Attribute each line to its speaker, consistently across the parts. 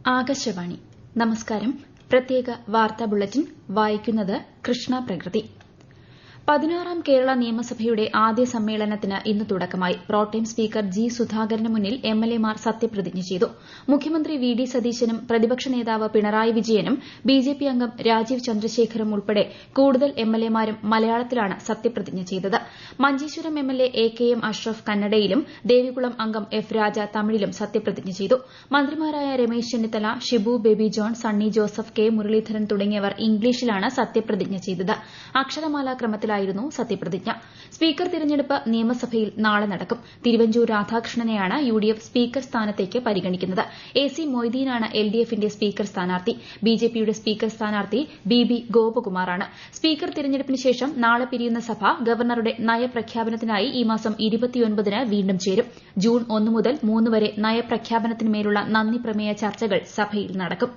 Speaker 1: ആകാശവാണി നമസ്കാരം. പ്രത്യേക വാർത്താ ബുള്ളറ്റിൻ വായിക്കുന്നത് കൃഷ്ണ പ്രകൃതി. 16ാം കേരള നിയമസഭയുടെ ആദ്യ സമ്മേളനത്തിന് ഇന്ന് തുടക്കമായി. പ്രോടേം സ്പീക്കർ ജി സുധാകരന് മുന്നിൽ എംഎൽഎമാർ സത്യപ്രതിജ്ഞ ചെയ്തു. മുഖ്യമന്ത്രി വി ഡി സതീശനും പ്രതിപക്ഷ നേതാവ് പിണറായി വിജയനും ബിജെപി അംഗം രാജീവ് ചന്ദ്രശേഖറും ഉൾപ്പെടെ കൂടുതൽ എംഎൽഎമാരും മലയാളത്തിലാണ് സത്യപ്രതിജ്ഞ ചെയ്തത്. Manjeshwaram MLA A K M Ashraf കന്നഡയിലും ദേവികുളം അംഗം എഫ് രാജ തമിഴിലും സത്യപ്രതിജ്ഞ ചെയ്തു. മന്ത്രിമാരായ രമേശ് ചെന്നിത്തല, ഷിബു ബേബി ജോൺ, സണ്ണി ജോസഫ്, കെ മുരളീധരൻ തുടങ്ങിയവർ ഇംഗ്ലീഷിലാണ് സത്യപ്രതിജ്ഞ ചെയ്തത്. അക്ഷരമാലാ ക്രമത്തിലായിരുന്നു സത്യപ്രതിജ്ഞ. സ്പീക്കർ തിരഞ്ഞെടുപ്പ് നിയമസഭയിൽ നാളെ നടക്കും. തിരുവഞ്ചൂർ രാധാകൃഷ്ണനെയാണ് യുഡിഎഫ് സ്പീക്കർ സ്ഥാനത്തേക്ക് പരിഗണിക്കുന്നത്. എ സി മൊയ്തീനാണ് എൽഡിഎഫിന്റെ സ്പീക്കർ സ്ഥാനാർത്ഥി. ബിജെപിയുടെ സ്പീക്കർ സ്ഥാനാർത്ഥി ബി ബി ഗോപകുമാറാണ്. സ്പീക്കർ തിരഞ്ഞെടുപ്പിന് ശേഷം നാളെ പിരിയുന്ന സഭ ഗവർണറുടെ നയപ്രഖ്യാപനത്തിനായി ഈ മാസം 29-ന് വീണ്ടും ചേരും. ജൂൺ 1 മുതൽ 3 വരെ നയപ്രഖ്യാപനത്തിന്മേലുള്ള നന്ദിപ്രമേയ ചർച്ചകൾ സഭയിൽ നടക്കും.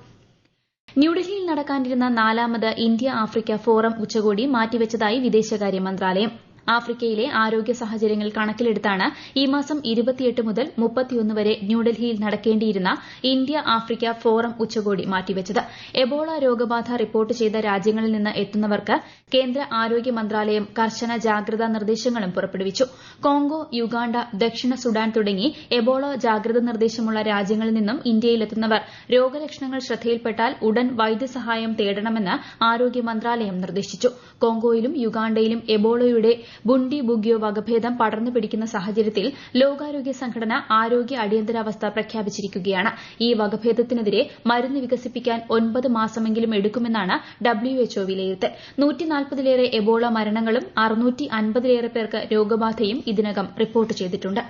Speaker 1: ന്യൂഡൽഹിയിൽ നടക്കാനിരുന്ന 4ാമത് ഇന്ത്യ ആഫ്രിക്ക ഫോറം ഉച്ചകോടി മാറ്റിവച്ചതായി വിദേശകാര്യ മന്ത്രാലയം. ആഫ്രിക്കയിലെ ആരോഗ്യ സാഹചര്യങ്ങൾ കണക്കിലെടുത്താണ് ഈ മാസം 28 മുതൽ 31 വരെ ന്യൂഡൽഹിയിൽ നടക്കേണ്ടിയിരുന്ന ഇന്ത്യ ആഫ്രിക്ക ഫോറം ഉച്ചകോടി മാറ്റിവച്ചത്. എബോള രോഗബാധ റിപ്പോർട്ട് ചെയ്ത രാജ്യങ്ങളിൽ നിന്ന് എത്തുന്നവർക്ക് കേന്ദ്ര ആരോഗ്യ മന്ത്രാലയം കർശന ജാഗ്രതാ നിർദ്ദേശങ്ങളും പുറപ്പെടുവിച്ചു. കോങ്കോ, യുഗാണ്ട, ദക്ഷിണ സുഡാൻ തുടങ്ങി എബോള ജാഗ്രതാ നിർദ്ദേശമുള്ള രാജ്യങ്ങളിൽ നിന്നും ഇന്ത്യയിലെത്തുന്നവർ രോഗലക്ഷണങ്ങൾ ശ്രദ്ധയിൽപ്പെട്ടാൽ ഉടൻ വൈദ്യസഹായം തേടണമെന്ന് ആരോഗ്യ മന്ത്രാലയം നിർദ്ദേശിച്ചു. കോങ്കോയിലും യുഗാണ്ടയിലും എബോളയുടെ ബുണ്ടി ബുഗ്യോ വകഭേദം പടർന്നു പിടിക്കുന്ന സാഹചര്യത്തിൽ ലോകാരോഗ്യ സംഘടന ആരോഗ്യ അടിയന്തരാവസ്ഥ പ്രഖ്യാപിച്ചിരിക്കുകയാണ്. ഈ വകഭേദത്തിനെതിരെ മരുന്ന് വികസിപ്പിക്കാൻ 9 മാസമെങ്കിലും എടുക്കുമെന്നാണ് WHO വിലയിരുത്തൽ. 140-ലേറെ എബോള മരണങ്ങളും 650-ലേറെ പേർക്ക് രോഗബാധയും ഇതിനകം റിപ്പോർട്ട് ചെയ്തിട്ടുണ്ട്.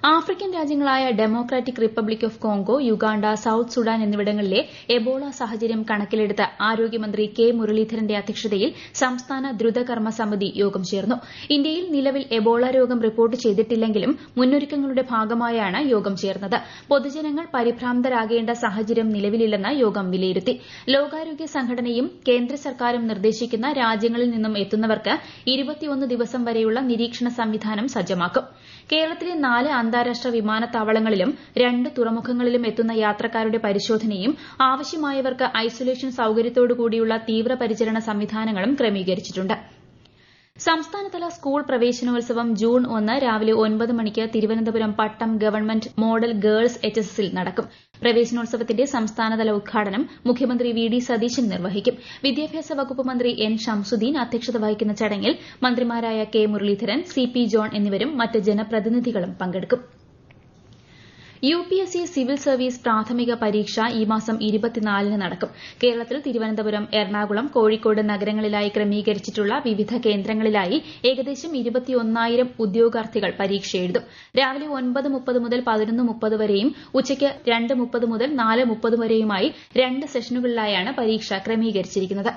Speaker 1: ആഫ്രിക്കൻ രാജ്യങ്ങളായ Democratic Republic of Congo, Uganda, South Sudan എന്നിവിടങ്ങളിലെ എബോള സാഹചര്യം കണക്കിലെടുത്ത് ആരോഗ്യമന്ത്രി കെ മുരളീധരന്റെ അധ്യക്ഷതയിൽ സംസ്ഥാന ദ്രുതകർമ്മ സമിതി യോഗം ചേർന്നു. ഇന്ത്യയിൽ നിലവിൽ എബോള രോഗം റിപ്പോർട്ട് ചെയ്തിട്ടില്ലെങ്കിലും മുന്നൊരുക്കങ്ങളുടെ ഭാഗമായാണ് യോഗം ചേർന്നത്. പൊതുജനങ്ങൾ പരിഭ്രാന്തരാകേണ്ട സാഹചര്യം നിലവിലില്ലെന്ന് യോഗം വിലയിരുത്തി. ലോകാരോഗ്യ സംഘടനയും കേന്ദ്ര സർക്കാരും നിർദ്ദേശിക്കുന്ന രാജ്യങ്ങളിൽ നിന്നും എത്തുന്നവർക്ക് 21 ദിവസം വരെയുള്ള നിരീക്ഷണ സംവിധാനം സജ്ജമാക്കും. കേരളത്തിലെ 4 അന്താരാഷ്ട്ര വിമാനത്താവളങ്ങളിലും 2 തുറമുഖങ്ങളിലും എത്തുന്ന യാത്രക്കാരുടെ പരിശോധനയും ആവശ്യമായവർക്ക് ഐസൊലേഷൻ സൌകര്യത്തോടുകൂടിയുള്ള തീവ്രപരിചരണ സംവിധാനങ്ങളും ക്രമീകരിച്ചിട്ടുണ്ട്. സംസ്ഥാനതല സ്കൂൾ പ്രവേശനോത്സവം ജൂൺ 1 രാവിലെ 9 മണിക്ക് തിരുവനന്തപുരം പട്ടം ഗവൺമെന്റ് മോഡൽ ഗേൾസ് HSSൽ നടക്കും. പ്രവേശനോത്സവത്തിന്റെ സംസ്ഥാനതല ഉദ്ഘാടനം മുഖ്യമന്ത്രി വി ഡി സതീശൻ നിർവഹിക്കും. വിദ്യാഭ്യാസ വകുപ്പ് മന്ത്രി എൻ ഷംസുദ്ദീൻ അധ്യക്ഷത വഹിക്കുന്ന ചടങ്ങിൽ മന്ത്രിമാരായ കെ മുരളീധരൻ, CP ജോൺ എന്നിവരും മറ്റ് ജനപ്രതിനിധികളും പങ്കെടുക്കും. UPSC സിവിൽ സർവീസ് പ്രാഥമിക പരീക്ഷ ഈ മാസം 24-ന് നടക്കും. കേരളത്തിൽ തിരുവനന്തപുരം, എറണാകുളം, കോഴിക്കോട് നഗരങ്ങളിലായി ക്രമീകരിച്ചിട്ടുള്ള വിവിധ കേന്ദ്രങ്ങളിലായി ഏകദേശം 21,000 ഉദ്യോഗാർത്ഥികൾ പരീക്ഷ എഴുതും. രാവിലെ 9:30 മുതൽ 11:30 വരെയും ഉച്ചയ്ക്ക് 2:30 മുതൽ 4:30 വരെയുമായി 2 സെഷനുകളിലായാണ് പരീക്ഷ ക്രമീകരിച്ചിരിക്കുന്നത്.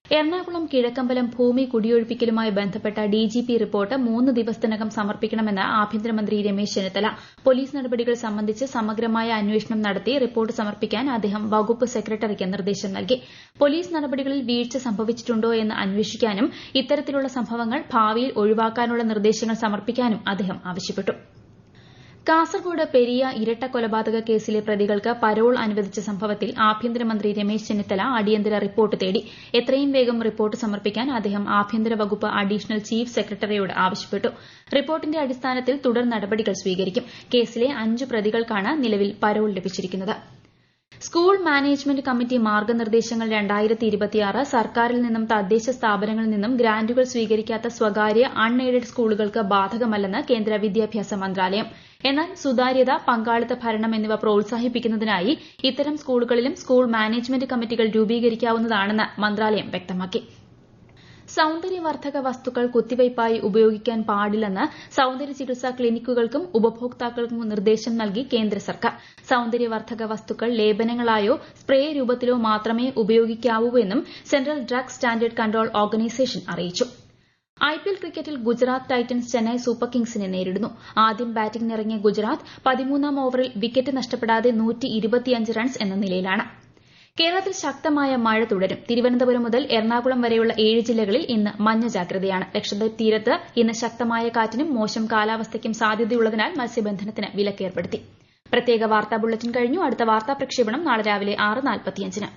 Speaker 1: എറണാകുളം കിഴക്കമ്പലം ഭൂമി കുടിയൊഴിപ്പിക്കലുമായി ബന്ധപ്പെട്ട DGP റിപ്പോർട്ട് 3 ദിവസത്തിനകം സമർപ്പിക്കണമെന്ന് ആഭ്യന്തരമന്ത്രി രമേശ് ചെന്നിത്തല. പോലീസ് നടപടികൾ സംബന്ധിച്ച് സമഗ്രമായ അന്വേഷണം നടത്തി റിപ്പോർട്ട് സമർപ്പിക്കാൻ അദ്ദേഹം വകുപ്പ് സെക്രട്ടറിക്ക് നിർദ്ദേശം നൽകി. പോലീസ് നടപടികളിൽ വീഴ്ച സംഭവിച്ചിട്ടുണ്ടോ എന്ന് അന്വേഷിക്കാനും ഇത്തരത്തിലുള്ള സംഭവങ്ങൾ ഭാവിയിൽ ഒഴിവാക്കാനുള്ള നിർദ്ദേശങ്ങൾ സമർപ്പിക്കാനും അദ്ദേഹം ആവശ്യപ്പെട്ടു. കാസർഗോഡ് പെരിയ ഇരട്ട കൊലപാതക കേസിലെ പ്രതികൾക്ക് പരോൾ അനുവദിച്ച സംഭവത്തിൽ ആഭ്യന്തരമന്ത്രി രമേശ് ചെന്നിത്തല അടിയന്തര റിപ്പോർട്ട് തേടി. എത്രയും വേഗം റിപ്പോർട്ട് സമർപ്പിക്കാൻ അദ്ദേഹം ആഭ്യന്തര വകുപ്പ് അഡീഷണൽ ചീഫ് സെക്രട്ടറിയോട് ആവശ്യപ്പെട്ടു. റിപ്പോർട്ടിന്റെ അടിസ്ഥാനത്തിൽ തുടർ നടപടികൾ സ്വീകരിക്കും. കേസിലെ 5 പ്രതികൾക്കാണ് നിലവിൽ പരോൾ ലഭിച്ചിരിക്കുന്നത്. സ്കൂൾ മാനേജ്മെന്റ് കമ്മിറ്റി മാർഗ്ഗനിർദ്ദേശങ്ങൾ 2026 സർക്കാരിൽ നിന്നും തദ്ദേശ സ്ഥാപനങ്ങളിൽ നിന്നും ഗ്രാന്റുകൾ സ്വീകരിക്കാത്ത സ്വകാര്യ അൺഎയ്ഡഡ് സ്കൂളുകൾക്ക് ബാധകമല്ലെന്ന് കേന്ദ്ര വിദ്യാഭ്യാസ മന്ത്രാലയം. എന്നാൽ സുതാര്യത, പങ്കാളിത്ത ഭരണം എന്നിവ പ്രോത്സാഹിപ്പിക്കുന്നതിനായി ഇത്തരം സ്കൂളുകളിലും സ്കൂൾ മാനേജ്മെന്റ് കമ്മിറ്റികൾ രൂപീകരിക്കാവുന്നതാണെന്ന് മന്ത്രാലയം വ്യക്തമാക്കി. സൌന്ദര്യവർദ്ധക വസ്തുക്കൾ കുത്തിവയ്പായി ഉപയോഗിക്കാൻ പാടില്ലെന്ന് സൌന്ദര്യ ചികിത്സാ ക്ലിനിക്കുകൾക്കും ഉപഭോക്താക്കൾക്കും നിർദ്ദേശം നൽകി കേന്ദ്ര സർക്കാർ. സൌന്ദര്യവർദ്ധക വസ്തുക്കൾ ലേപനങ്ങളായോ സ്പ്രേ രൂപത്തിലോ മാത്രമേ ഉപയോഗിക്കാവൂവെന്നും Central Drug Standard Control Organisation അറിയിച്ചു. IPL ക്രിക്കറ്റിൽ ഗുജറാത്ത് ടൈറ്റൻസ് ചെന്നൈ സൂപ്പർ കിങ്സിനെ നേരിടുന്നു. ആദ്യം ബാറ്റിംഗിനിറങ്ങിയ ഗുജറാത്ത് 13ാം ഓവറിൽ വിക്കറ്റ് നഷ്ടപ്പെടാതെ 125 റൺസ് എന്ന നിലയിലാണ്. കേരളത്തിൽ ശക്തമായ മഴ തുടരും. തിരുവനന്തപുരം മുതൽ എറണാകുളം വരെയുള്ള 7 ജില്ലകളിൽ ഇന്ന് മഞ്ഞ ജാഗ്രതയാണ്. ലക്ഷദ്വീപ് തീരത്ത് ഇന്ന് ശക്തമായ കാറ്റിനും മോശം കാലാവസ്ഥയ്ക്കും സാധ്യതയുള്ളതിനാൽ മത്സ്യബന്ധനത്തിന് വിലക്കേർപ്പെടുത്തി. പ്രത്യേക വാർത്താ ബുള്ളറ്റിൻ കഴിഞ്ഞു. അടുത്ത വാർത്താ പ്രക്ഷേപണം നാളെ രാവിലെ 6:45-ന്.